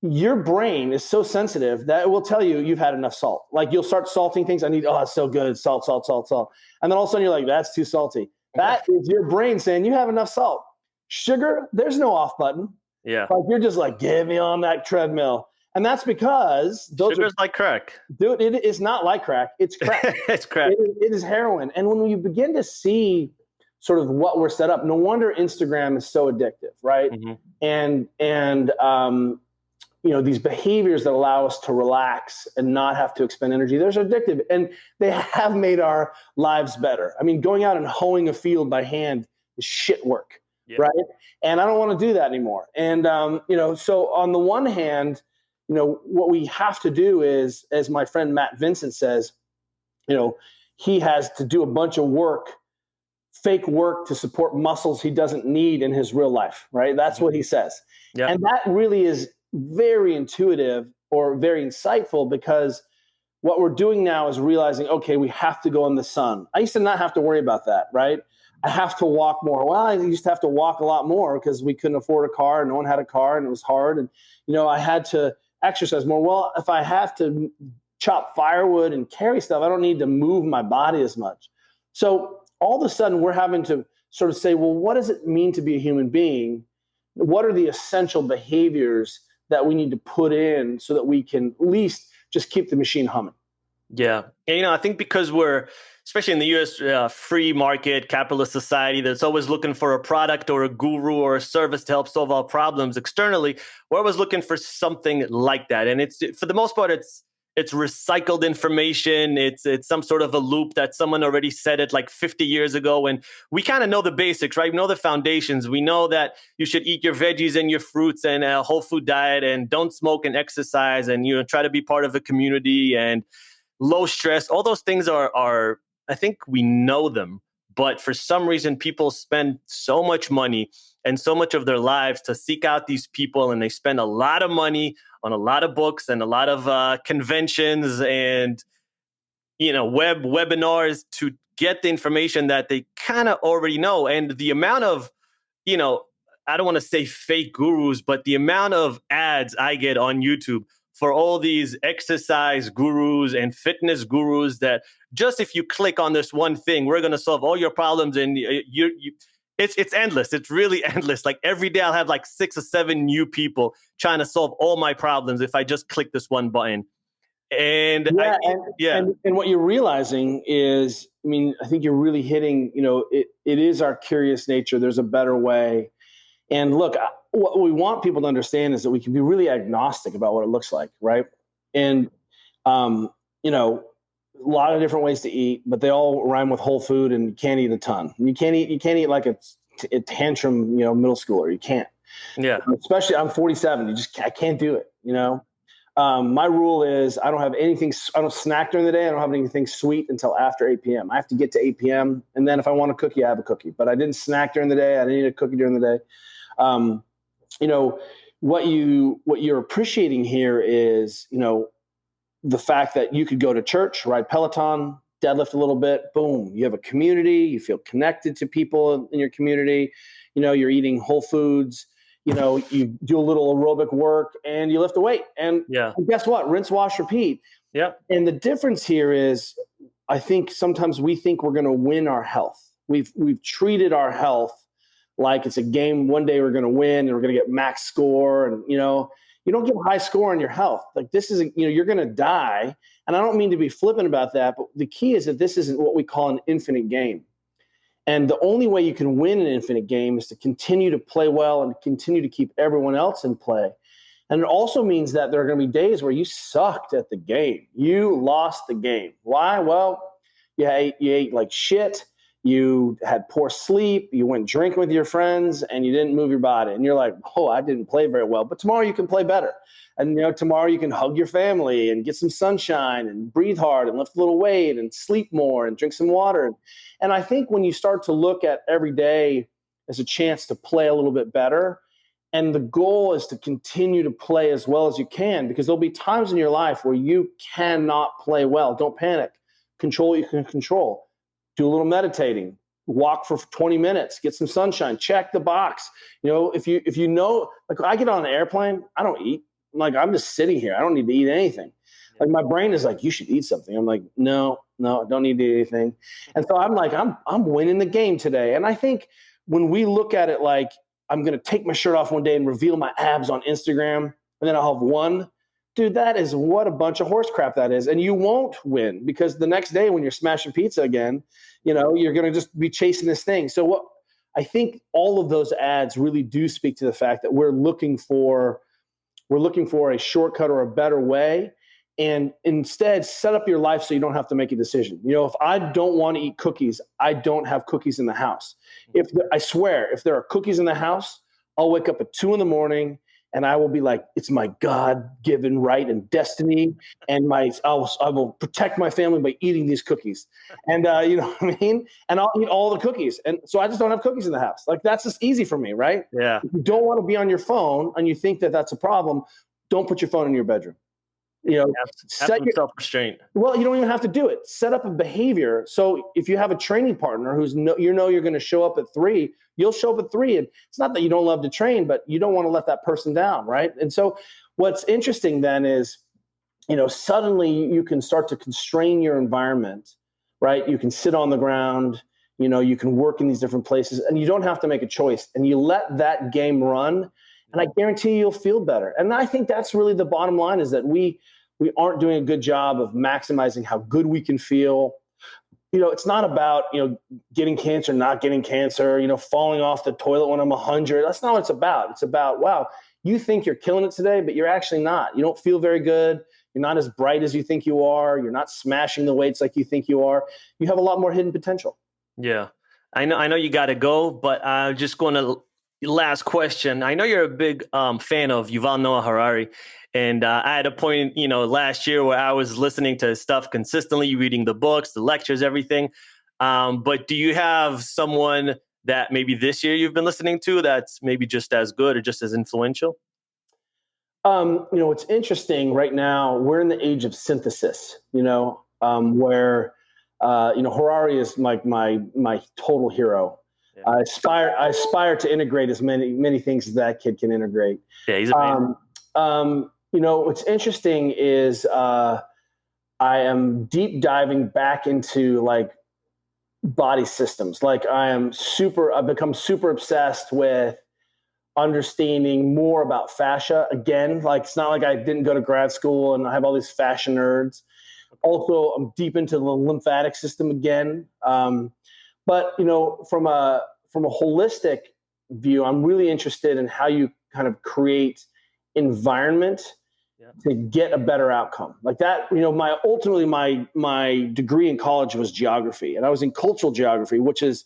your brain is so sensitive that it will tell you you've had enough salt. Like you'll start salting things. It's so good. Salt. And then all of a sudden you're like, that's too salty. That is your brain saying you have enough salt. Sugar, there's no off button. Yeah. Like you're just like, get me on that treadmill. And that's because sugar's like crack. Dude, it is not like crack. It's crack. It's crack. It is heroin. And when you begin to see sort of what we're set up, no wonder Instagram is so addictive, right? And these behaviors that allow us to relax and not have to expend energy, those are addictive. And they have made our lives better. I mean, going out and hoeing a field by hand is shit work, right? And I don't want to do that anymore. And, so on the one hand, what we have to do is, as my friend Matt Vincent says, he has to do a bunch of fake work to support muscles he doesn't need in his real life, right? That's what he says. Yep. And that really is very intuitive or very insightful, because what we're doing now is realizing, okay, we have to go in the sun. I used to not have to worry about that, right? I have to walk more. Well, I used to have to walk a lot more because we couldn't afford a car. No one had a car and it was hard. And, I had to exercise more. Well, if I have to chop firewood and carry stuff, I don't need to move my body as much. So all of a sudden we're having to sort of say, well, what does it mean to be a human being? What are the essential behaviors that we need to put in so that we can at least just keep the machine humming? Yeah. And, I think because we're, especially in the US free market capitalist society that's always looking for a product or a guru or a service to help solve our problems externally, we're always looking for something like that. And it's, for the most part, it's recycled information. It's some sort of a loop that someone already said it like 50 years ago. And we kind of know the basics, right? We know the foundations. We know that you should eat your veggies and your fruits and a whole food diet and don't smoke and exercise and, try to be part of a community and low stress. All those things are I think we know them, but for some reason, people spend so much money and so much of their lives to seek out these people, and they spend a lot of money on a lot of books and a lot of conventions and webinars to get the information that they kind of already know. And the amount of I don't want to say fake gurus, but the amount of ads I get on YouTube for all these exercise gurus and fitness gurus that just if you click on this one thing, we're going to solve all your problems. And it's endless. It's really endless. Like every day I'll have like 6 or 7 new people trying to solve all my problems if I just click this one button. And and what you're realizing is, I think you're really hitting, it is our curious nature. There's a better way. And look, what we want people to understand is that we can be really agnostic about what it looks like, right? And, a lot of different ways to eat, but they all rhyme with whole food, and you can't eat a ton. You can't eat like a tantrum, middle schooler. You can't. Yeah. Especially I'm 47. I can't do it, My rule is I don't snack during the day. I don't have anything sweet until after 8 p.m. I have to get to 8 p.m. And then if I want a cookie, I have a cookie, but I didn't snack during the day. I didn't eat a cookie during the day. What you're appreciating here is, the fact that you could go to church, ride Peloton, deadlift a little bit, boom, you have a community, you feel connected to people in your community, you're eating whole foods, you do a little aerobic work and you lift a weight. And Yeah. guess what? Rinse, wash, repeat. Yeah. And the difference here is, I think sometimes we think we're going to win our health. We've treated our health like it's a game. One day we're going to win and we're going to get max score. And, you don't get a high score on your health. Like this is, you're going to die. And I don't mean to be flippant about that, but the key is that this isn't what we call an infinite game. And the only way you can win an infinite game is to continue to play well and continue to keep everyone else in play. And it also means that there are going to be days where you sucked at the game. You lost the game. Why? Well, you ate like shit. You had poor sleep. You went drinking with your friends and you didn't move your body. And you're like, oh, I didn't play very well. But tomorrow you can play better. And tomorrow you can hug your family and get some sunshine and breathe hard and lift a little weight and sleep more and drink some water. And I think when you start to look at every day as a chance to play a little bit better, and the goal is to continue to play as well as you can, because there'll be times in your life where you cannot play well. Don't panic. Control what you can control. Do a little meditating. Walk for 20 minutes. Get some sunshine. Check the box. If you know, like I get on an airplane, I don't eat. I'm just sitting here. I don't need to eat anything. Like my brain is like, you should eat something. I'm like, no, I don't need to eat anything. And so I'm like, I'm winning the game today. And I think when we look at it like, I'm going to take my shirt off one day and reveal my abs on Instagram, and then I'll have one. Dude, that is what a bunch of horse crap that is. And you won't win, because the next day when you're smashing pizza again, you're going to just be chasing this thing. So what I think all of those ads really do speak to the fact that we're looking for a shortcut or a better way. And instead, set up your life so you don't have to make a decision. If I don't want to eat cookies, I don't have cookies in the house. I swear, if there are cookies in the house, I'll wake up at 2 a.m. and I will be like, it's my God-given right and destiny, and I will protect my family by eating these cookies. And you know what I mean? And I'll eat all the cookies. And so I just don't have cookies in the house. Like that's just easy for me, right? Yeah. If you don't want to be on your phone and you think that that's a problem, don't put your phone in your bedroom. Have some self-restraint. Well, you don't even have to do it. Set up a behavior. So if you have a training partner who's you're going to show up at 3, you'll show up at 3. And it's not that you don't love to train, but you don't want to let that person down, right? And so what's interesting then is, suddenly you can start to constrain your environment, right? You can sit on the ground, you can work in these different places, and you don't have to make a choice. And you let that game run, and I guarantee you'll feel better. And I think that's really the bottom line, is that we aren't doing a good job of maximizing how good we can feel. It's not about, getting cancer, not getting cancer, falling off the toilet when I'm 100. That's not what it's about. It's about, wow, you think you're killing it today, but you're actually not. You don't feel very good. You're not as bright as you think you are. You're not smashing the weights like you think you are. You have a lot more hidden potential. Yeah. I know you got to go, but I'm just going to last question. I know you're a big fan of Yuval Noah Harari. And I had a point, last year where I was listening to his stuff consistently, reading the books, the lectures, everything. But do you have someone that maybe this year you've been listening to that's maybe just as good or just as influential? It's interesting right now. We're in the age of synthesis, where, Harari is like my total hero. Yeah. I aspire to integrate as many things as that kid can integrate. Yeah, he's amazing. What's interesting is I am deep diving back into like body systems. Like I've become super obsessed with understanding more about fascia. Again, like it's not like I didn't go to grad school and I have all these fascia nerds. Also, I'm deep into the lymphatic system again. But from a holistic view, I'm really interested in how you kind of create environment to get a better outcome. Like that, my degree in college was geography, and I was in cultural geography, which is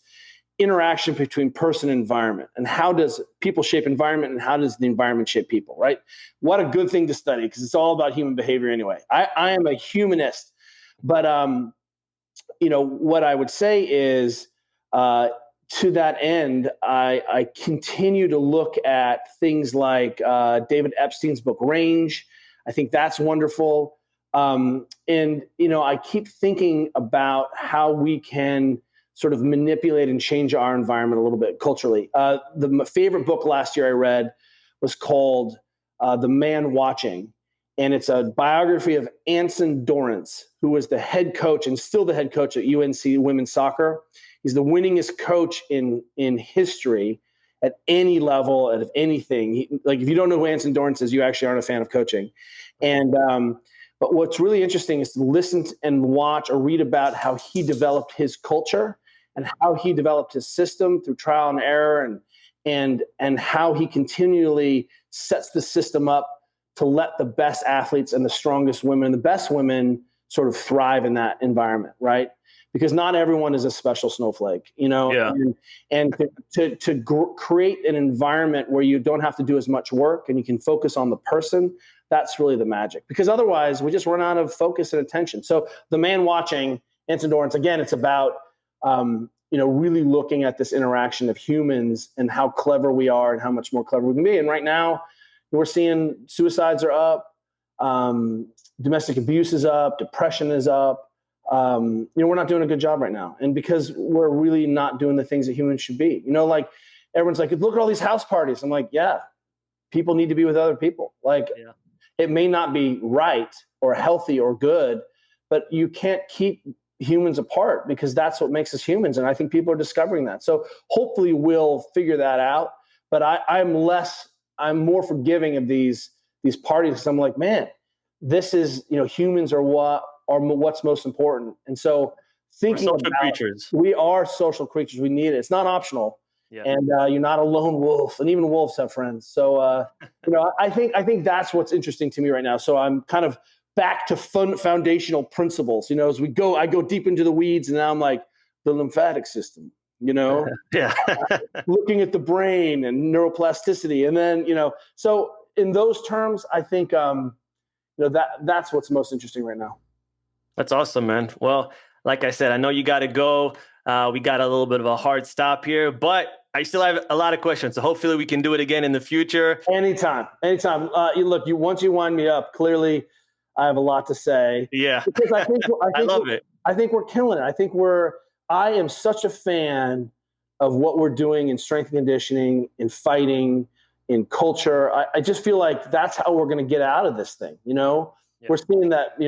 interaction between person and environment, and how does people shape environment, and how does the environment shape people, right? What a good thing to study, because it's all about human behavior anyway. I am a humanist, but what I would say is, to that end, I continue to look at things like David Epstein's book Range. I think that's wonderful. And I keep thinking about how we can sort of manipulate and change our environment a little bit culturally. My favorite book last year I read was called The Man Watching. And it's a biography of Anson Dorrance, who was the head coach and still the head coach at UNC women's soccer. He's the winningest coach in history at any level of anything. Like, if you don't know who Anson Dorrance is, you actually aren't a fan of coaching. And but what's really interesting is to listen and watch or read about how he developed his culture and how he developed his system through trial and error, and how he continually sets the system up to let the best athletes and the strongest women, the best women, sort of thrive in that environment, right? Because not everyone is a special snowflake, you know. Yeah. And to create an environment where you don't have to do as much work and you can focus on the person, that's really the magic. Because otherwise, we just run out of focus and attention. So The Man Watching, Anson Dorrance, again, it's about really looking at this interaction of humans and how clever we are and how much more clever we can be. And right now, we're seeing suicides are up, domestic abuse is up, depression is up. We're not doing a good job right now. And because we're really not doing the things that humans should be, like everyone's like, look at all these house parties. I'm like, yeah, people need to be with other people. Like, It may not be right or healthy or good, but you can't keep humans apart, because that's what makes us humans. And I think people are discovering that. So hopefully we'll figure that out. But I'm more forgiving of these parties, because I'm like, man, this is, humans are what's most important. And so thinking about creatures. We are social creatures. We need it. It's not optional. Yeah. And you're not a lone wolf, and even wolves have friends. So I think that's what's interesting to me right now. So I'm kind of back to foundational principles. As I go deep into the weeds, and now I'm like, the lymphatic system. Yeah. Looking at the brain and neuroplasticity. And then, so in those terms, I think, that's what's most interesting right now. That's awesome, man. Well, like I said, I know you got to go. We got a little bit of a hard stop here, but I still have a lot of questions. So hopefully we can do it again in the future. Anytime. Once you wind me up, clearly I have a lot to say. Yeah. Because I think I love it. I think we're killing it. I am such a fan of what we're doing in strength and conditioning, in fighting, in culture. I just feel like that's how we're going to get out of this thing. We're seeing that,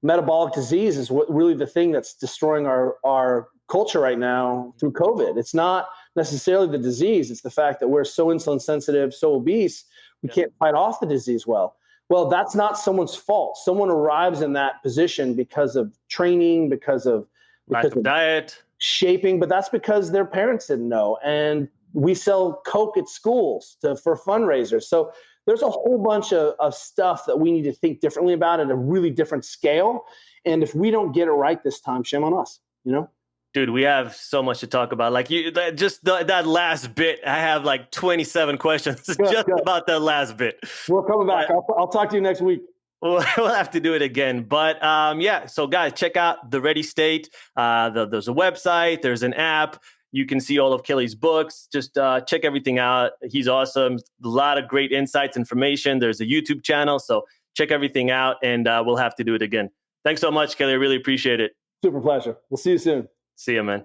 metabolic disease is what really the thing that's destroying our culture right now through COVID. It's not necessarily the disease. It's the fact that we're so insulin sensitive, so obese, we can't fight off the disease well. Well, that's not someone's fault. Someone arrives in that position because of training, because of diet, shaping, but that's because their parents didn't know. And we sell Coke at schools for fundraisers. So there's a whole bunch of stuff that we need to think differently about at a really different scale. And if we don't get it right this time, shame on us, Dude, we have so much to talk about. Like that last bit, I have like 27 questions good. About that last bit. We're coming back. I'll talk to you next week. We'll have to do it again. But so guys, check out The Ready State. There's a website, there's an app. You can see all of Kelly's books. Just check everything out. He's awesome. A lot of great insights, information. There's a YouTube channel. So check everything out, and we'll have to do it again. Thanks so much, Kelly. I really appreciate it. Super pleasure. We'll see you soon. See you, man.